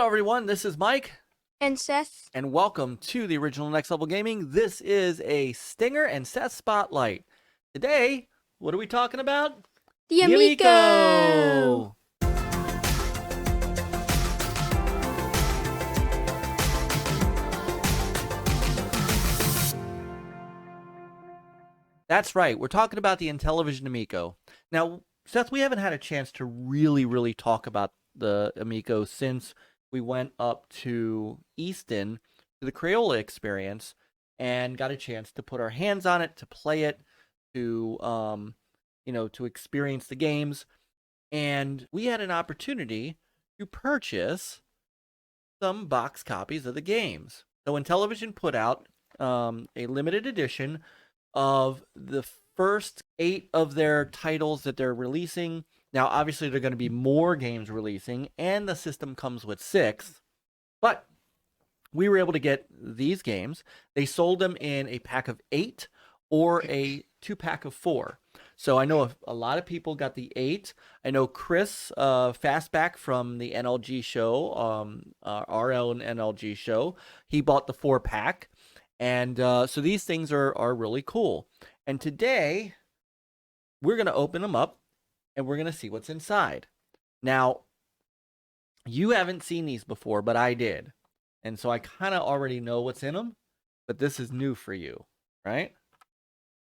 Hello everyone, this is Mike. And Seth. And welcome to the original Next Level Gaming. This is a Stinger and Seth Spotlight. Today, what are we talking about? The Amico! That's right, we're talking about the Intellivision Amico. Now, Seth, we haven't had a chance to really talk about the Amico since we went up to Easton to the Crayola experience and got a chance to put our hands on it, to play it, to to experience the games. And we had an opportunity to purchase some box copies of the games. So Intellivision put out a limited edition of the first 8 of their titles that they're releasing. Now, obviously, there are going to be more games releasing, and the system comes with 6. But we were able to get these games. They sold them in a pack of 8 or a 2-pack of 4. So I know a lot of people got the 8. I know Chris Fastback from the NLG show, RLNLG show, he bought the 4-pack. And so these things are really cool. And today, we're going to open them up, and we're going to see what's inside. Now, you haven't seen these before, but I did. And so I kind of already know what's in them, but this is new for you, right?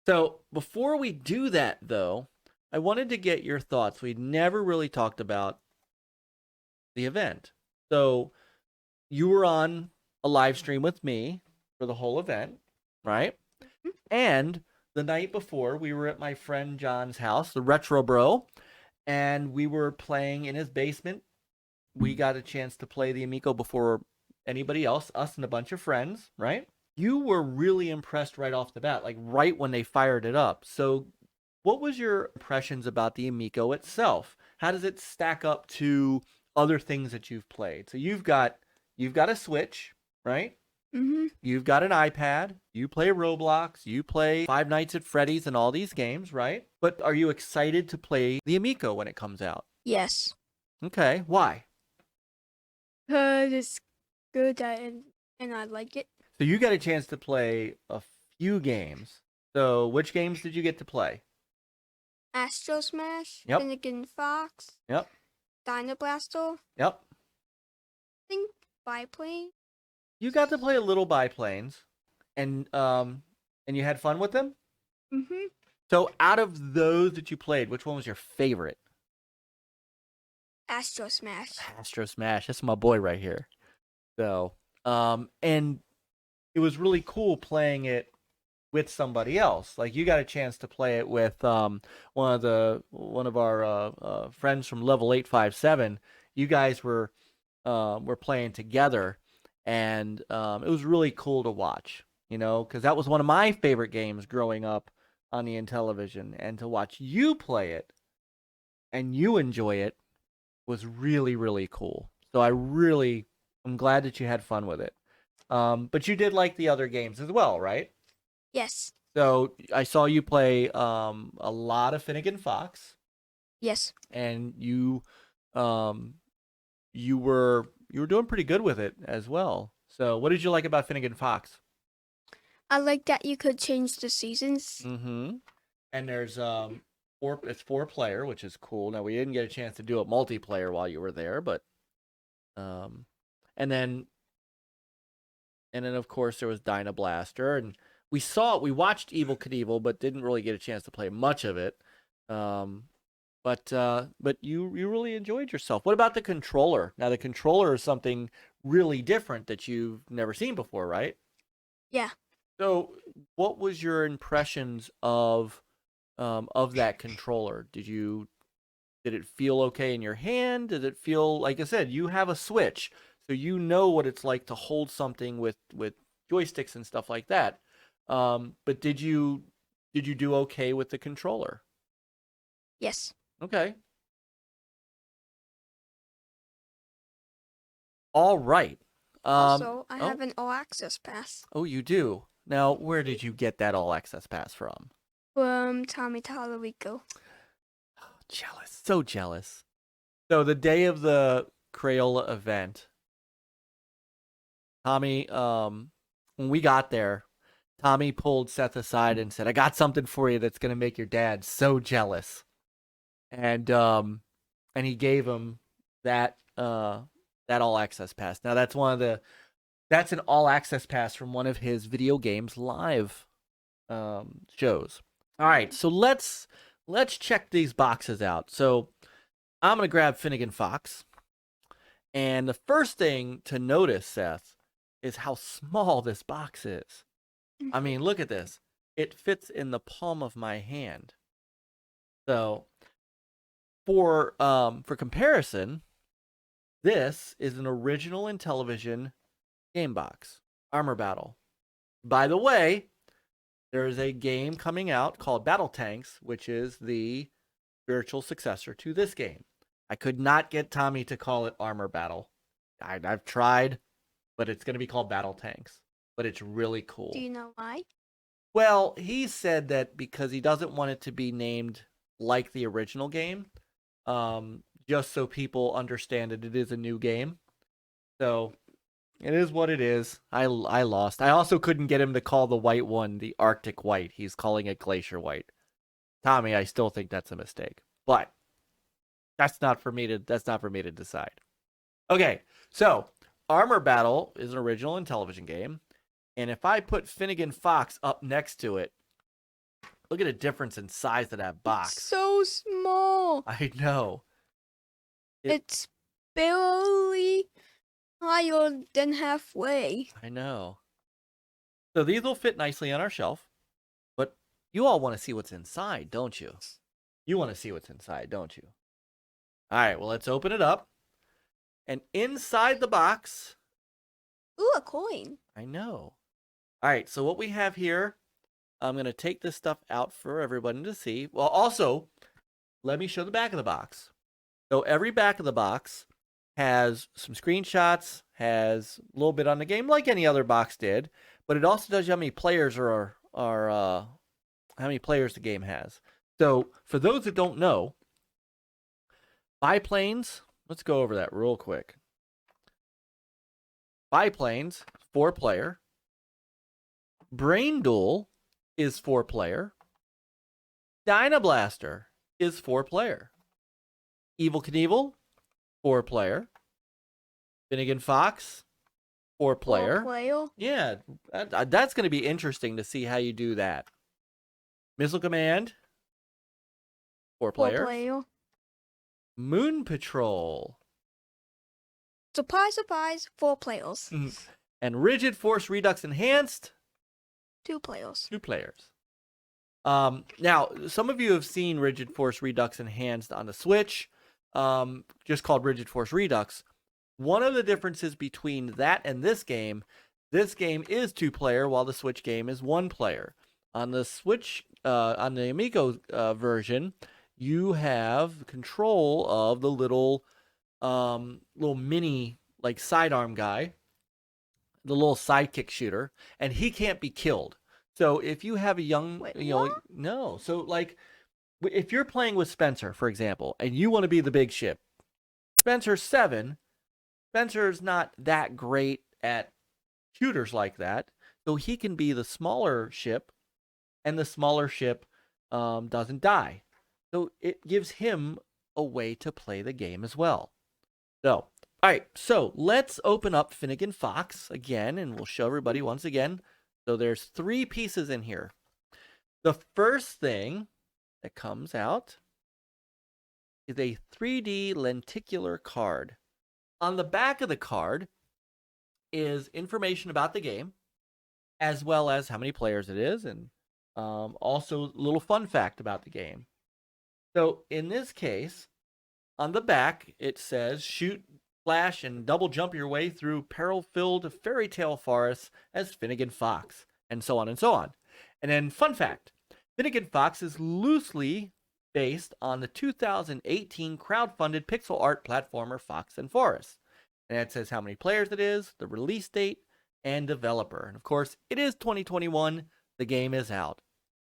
So before we do that, though, I wanted to get your thoughts. We never really talked about the event. So you were on a live stream with me for the whole event, right? And the night before, we were at my friend John's house, the Retro Bro, and we were playing in his basement. We got a chance to play the Amico before anybody else, us and a bunch of friends, right? You were really impressed right off the bat, like right when they fired it up. So what was your impressions about the Amico itself? How does it stack up to other things that you've played? So you've got a Switch, right? Mm-hmm. You've got an iPad, you play Roblox, you play Five Nights at Freddy's and all these games, right? But are you excited to play the Amico when it comes out? Yes. Okay, why? Because it's good and I like it. So you got a chance to play a few games. So which games did you get to play? Astro Smash, Yep. Finnegan Fox, Yep. Dynablaster, Yep. I think Biplane. You got to play a little biplanes, and you had fun with them? Mm-hmm. So out of those that you played, which one was your favorite? Astro Smash. Astro Smash. That's my boy right here. So, and it was really cool playing it with somebody else. Like you got a chance to play it with one of our friends from level 857. You guys were playing together, and it was really cool to watch. You know, because that was one of my favorite games growing up on the Intellivision, and to watch you play it and you enjoy it was really cool. So I'm glad that you had fun with it. But you did like the other games as well, right? Yes. So I saw you play a lot of Finnegan Fox. Yes. And you were doing pretty good with it as well. So what did you like about Finnegan Fox? I like that you could change the seasons. Mm-hmm. And there's 4-player, which is cool. Now we didn't get a chance to do it multiplayer while you were there, but and then of course there was Dynablaster, and we watched Evil Knievel, but didn't really get a chance to play much of it. But you really enjoyed yourself. What about the controller? Now the controller is something really different that you've never seen before, right? Yeah. So what was your impressions of that controller? Did it feel okay in your hand? Did it feel, like I said, you have a Switch, so you know what it's like to hold something with joysticks and stuff like that. But did you do okay with the controller? Yes. Okay. All right. Also, I have an all-access pass. Oh, you do? Now, where did you get that all-access pass from? From Tallarico. Jealous. So jealous. So the day of the Crayola event, Tommy, when we got there, Tommy pulled Seth aside and said, "I got something for you that's gonna make your dad so jealous." And he gave him that all access pass. Now that's an all access pass from one of his video games live shows. All right, so let's check these boxes out. So I'm gonna grab Finnegan Fox, and the first thing to notice, Seth, is how small this box is. I mean, look at this. It fits in the palm of my hand. So for comparison, this is an original Intellivision game box, Armor Battle. By the way, there is a game coming out called Battle Tanks, which is the spiritual successor to this game. I could not get Tommy to call it Armor Battle. I've tried, but it's going to be called Battle Tanks. But it's really cool. Do you know why? Well, he said that because he doesn't want it to be named like the original game, just so people understand that it is a new game. So it is what it is. I lost. I also couldn't get him to call the white one the Arctic White. He's calling it Glacier White. Tommy, I still think that's a mistake, but that's not for me to decide. Okay, so Armor Battle is an original Intellivision game. And if I put Finnegan Fox up next to it, look at the difference in size of that box. It's so small. I know. It's barely higher than halfway. I know. So these will fit nicely on our shelf, but you all want to see what's inside, don't you? You want to see what's inside, don't you? All right, well, let's open it up. And inside the box... Ooh, a coin. I know. All right, so what we have here, I'm going to take this stuff out for everybody to see. Well, also, let me show the back of the box. So every back of the box has some screenshots, has a little bit on the game, like any other box did, but it also tells you how many players how many players the game has. So for those that don't know, biplanes, let's go over that real quick. Biplanes, 4-player. Brain Duel is 4-player. Dynablaster is 4-player. Evil Knievel, 4-player. Finnegan Fox, 4-player. 4-player. Yeah, that's going to be interesting to see how you do that. Missile Command, 4-player. 4-player. Moon Patrol. Surprise, surprise, 4 players. And Rigid Force Redux Enhanced, 2 players. 2 players. Now, some of you have seen Rigid Force Redux Enhanced on the Switch, just called Rigid Force Redux. One of the differences between that and this game is 2-player, while the Switch game is 1-player. On the Switch, on the Amico version, you have control of the little mini, like, sidearm guy, the little sidekick shooter, and he can't be killed. So if you have a young, Wait, no. So, like, if you're playing with Spencer, for example, and you want to be the big ship, Spencer's 7. Spencer's not that great at shooters like that, so he can be the smaller ship, and the smaller ship doesn't die. So it gives him a way to play the game as well. So, all right, so let's open up Finnegan Fox again, and we'll show everybody once again. So there's 3 pieces in here. The first thing that comes out is a 3D lenticular card. On the back of the card is information about the game, as well as how many players it is, and also a little fun fact about the game. So in this case, on the back, it says, shoot, flash, and double jump your way through peril-filled fairy tale forests as Finnegan Fox, and so on and so on. And then, fun fact, Finnegan Fox is loosely based on the 2018 crowdfunded pixel art platformer Fox and Forest. And it says how many players it is, the release date, and developer. And of course, it is 2021. The game is out.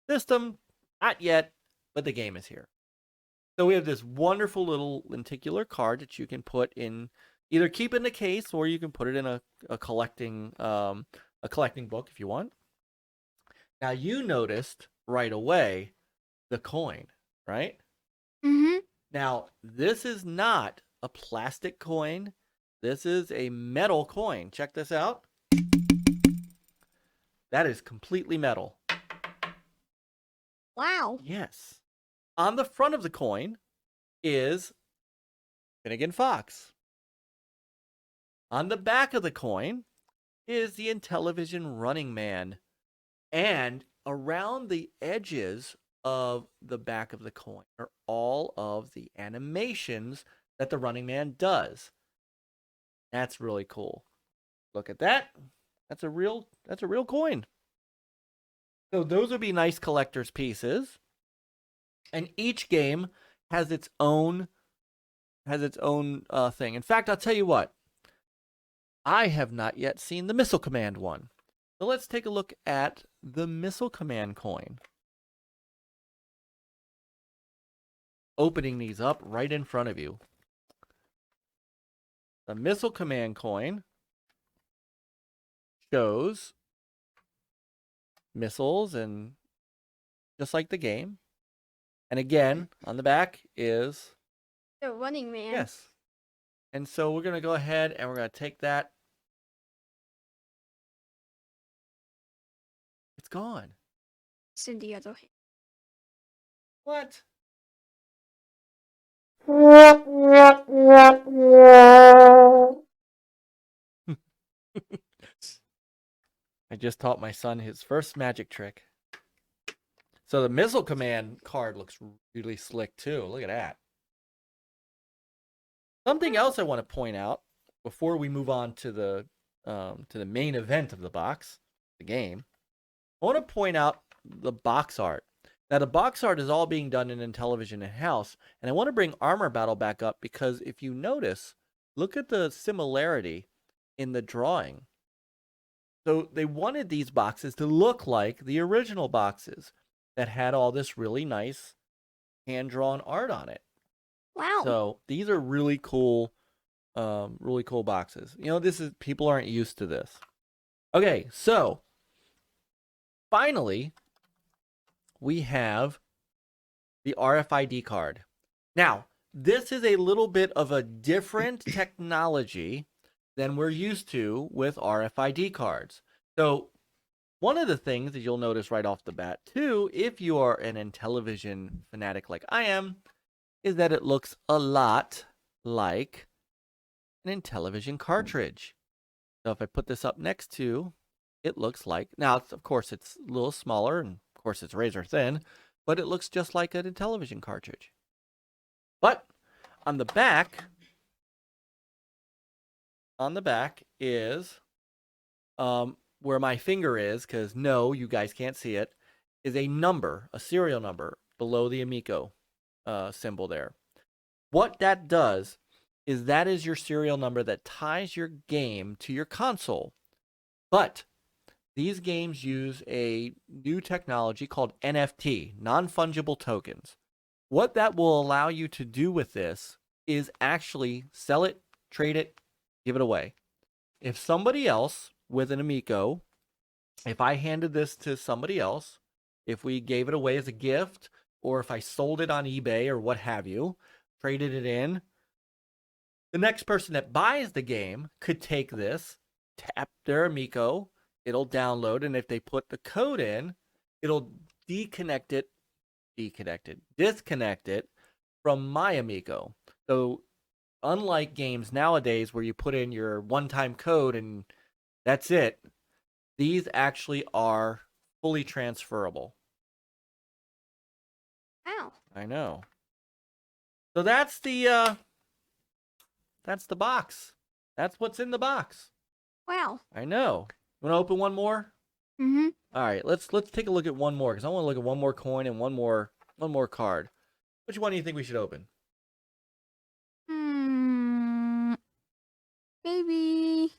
System, not yet, but the game is here. So we have this wonderful little lenticular card that you can put in either keep it in a case or you can put it in a collecting book if you want. Now you noticed right away the coin, right? Mm-hmm. Now this is not a plastic coin. This is a metal coin. Check this out. That is completely metal. Wow. Yes. On the front of the coin is Finnegan Fox. On the back of the coin is the Intellivision Running Man. And around the edges of the back of the coin are all of the animations that the Running Man does. That's really cool. Look at that. That's a real coin. So those would be nice collector's pieces. And each game has its own thing. In fact, I'll tell you what. I have not yet seen the Missile Command one. So let's take a look at the Missile Command coin. Opening these up right in front of you. The Missile Command coin shows missiles and just like the game. And again, on the back is The Running Man. yes. And so we're going to go ahead and we're going to take that. It's gone. It's in the other hand. What? I just taught my son his first magic trick. So the Missile Command card looks really slick too. Look at that. Something else I want to point out before we move on to the main event of the box, the game. I want to point out the box art. Now the box art is all being done in Intellivision in-house, and I want to bring Armor Battle back up because if you notice, look at the similarity in the drawing. So they wanted these boxes to look like the original boxes that had all this really nice hand-drawn art on it. Wow. So these are really cool boxes. You know, people aren't used to this. Okay, so finally, we have the RFID card. Now, this is a little bit of a different technology than we're used to with RFID cards. So one of the things that you'll notice right off the bat, too, if you are an Intellivision fanatic like I am, is that it looks a lot like an Intellivision cartridge. So if I put this up next to, it looks like, now, of course, it's a little smaller, and of course, it's razor thin, but it looks just like an Intellivision cartridge. But on the back is where my finger is, because no, you guys can't see it, is a number, a serial number below the Amico symbol there. What that does is that is your serial number that ties your game to your console. But these games use a new technology called NFT, non-fungible tokens. What that will allow you to do with this is actually sell it, trade it, give it away. If somebody else with an Amico, if I handed this to somebody else, if we gave it away as a gift, or if I sold it on eBay or what have you, traded it in, the next person that buys the game could take this, tap their Amico, it'll download, and if they put the code in, it'll disconnect it from my Amico. So unlike games nowadays where you put in your one-time code and that's it, these actually are fully transferable. Wow. I know. So that's the box. That's what's in the box. Wow. I know. You want to open one more? Mm-hmm. All right, let's take a look at one more because I want to look at one more coin and one more card. Which one do you think we should open? Maybe.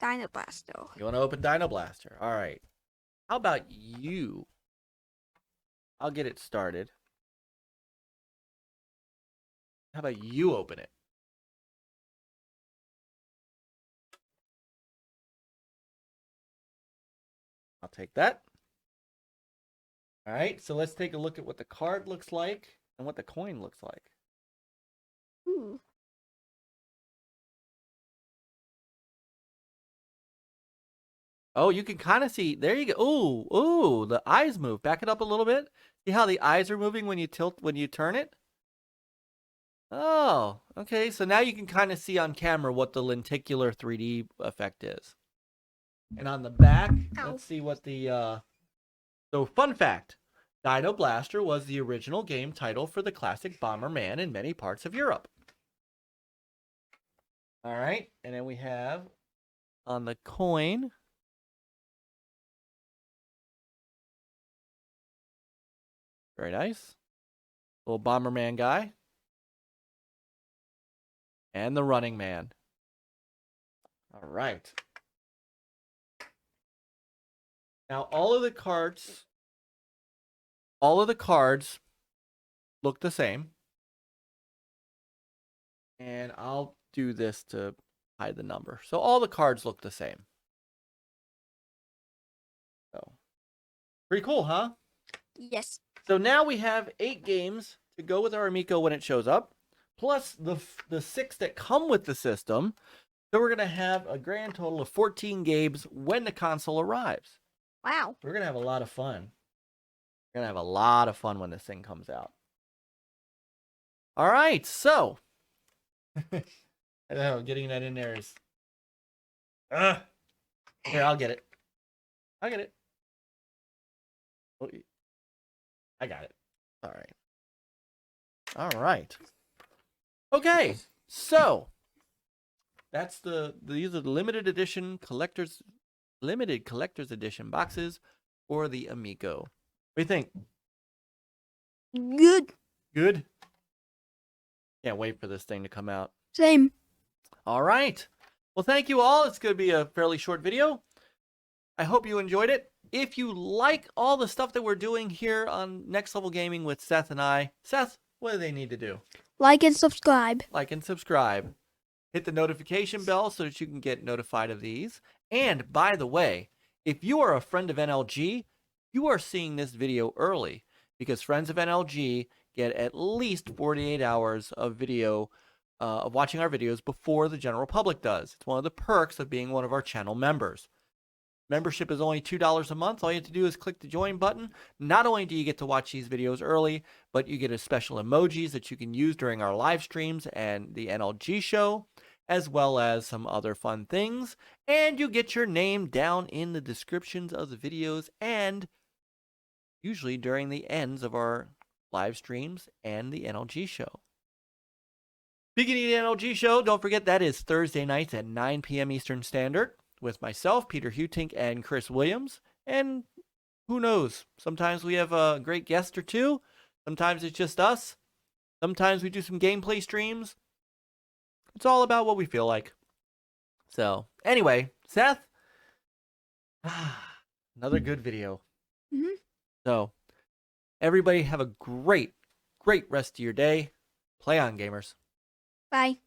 Dino Blaster. You want to open Dino Blaster? All right. How about you? I'll get it started. How about you open it? I'll take that. All right, so let's take a look at what the card looks like and what the coin looks like. Ooh. Oh, you can kind of see. There you go. Ooh, ooh, the eyes move. Back it up a little bit. See how the eyes are moving when you turn it? Oh, okay. So now you can kind of see on camera what the lenticular 3D effect is. And on the back, Ow. let's see what the So fun fact, Dino Blaster was the original game title for the classic Bomberman in many parts of Europe. All right, and then we have on the coin. Very nice. Little Bomberman guy. And the Running Man. All right. Now all of the cards look the same. And I'll do this to hide the number. So all the cards look the same. So pretty cool, huh? Yes. So now we have 8 games to go with our Amico when it shows up, plus the 6 that come with the system. So we're going to have a grand total of 14 games when the console arrives. Wow. We're going to have a lot of fun. We're going to have a lot of fun when this thing comes out. All right, so. I know, getting that in there is. Here, I'll get it. I'll get it. Oh, I got it. All right. All right. Okay, so that's these are the limited collector's edition boxes for the Amico. What do you think? Good. Good? Can't wait for this thing to come out. Same. All right. Well, thank you all. It's going to be a fairly short video. I hope you enjoyed it. If you like all the stuff that we're doing here on Next Level Gaming with Seth and I, Seth, what do they need to do? Like and subscribe. Like and subscribe. Hit the notification bell so that you can get notified of these. And by the way, if you are a friend of NLG, you are seeing this video early because friends of NLG get at least 48 hours of video of watching our videos before the general public does. It's one of the perks of being one of our channel members. Membership is only $2 a month. All you have to do is click the join button. Not only do you get to watch these videos early, but you get a special emojis that you can use during our live streams and the NLG show, as well as some other fun things. And you get your name down in the descriptions of the videos and usually during the ends of our live streams and the NLG show. Speaking of the NLG show, don't forget that is Thursday nights at 9 p.m. Eastern Standard with myself, Peter Hutink, and Chris Williams. And who knows? Sometimes we have a great guest or two. Sometimes it's just us. Sometimes we do some gameplay streams. It's all about what we feel like. So, anyway, Seth, another good video. Mm-hmm. So, everybody have a great rest of your day. Play on, gamers. Bye.